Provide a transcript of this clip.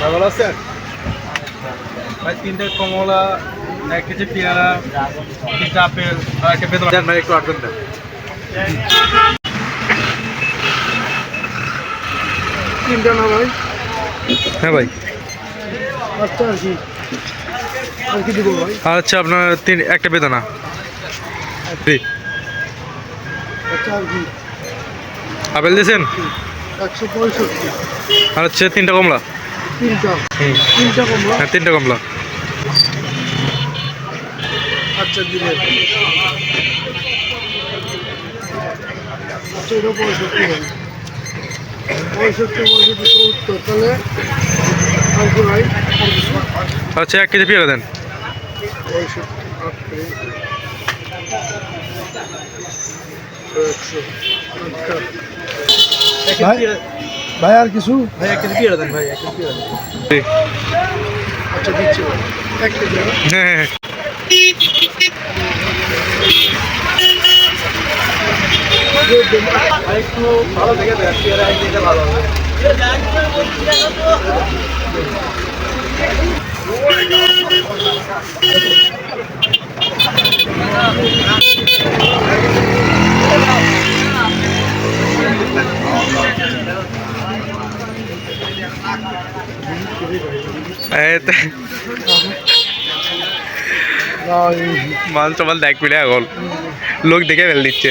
ভালো আছেন ভাই? 3টে কমলা, 1 কেজি পেয়ারা, 3টা আপেল আর একটা বেদানা দেন ভাই, একটু আর্জেন্ট দেন। 3টা না ভাই? হ্যাঁ ভাই। আচ্ছা, আর কি দিব ভাই? আচ্ছা আপনার একটা বেদানা। জি। আচ্ছা, আর কি? আপেল দিয়েছেন? 165। আর হচ্ছে 3টা কমলা। 3টা হুম। 3টা কমলা। হ্যাঁ 3টা কমলা। আচ্ছা, দিলেন। আচ্ছা, এটা 65 ভাই। 65 70। তাহলে আর কি ভাই? আর কিছু? আচ্ছা 1 কেজি পেয়ারা দেন। 65 100 ভাই, ভাই আর কিছু? ভাই 1 কেজি পেয়ারা দেন ভাই, 1 কেজি পেয়ারা দেন। জি। আচ্ছা, দিচ্ছি ভাই। 1 কেজি। হ্যাঁ হ্যাঁ। ভাই একটু ভালো দেখে দেন, পেয়ারা দিতে ভালো হবে। মাল চমাল দেখ পিলে এখন লোক দেখে ফেল দিচ্ছে।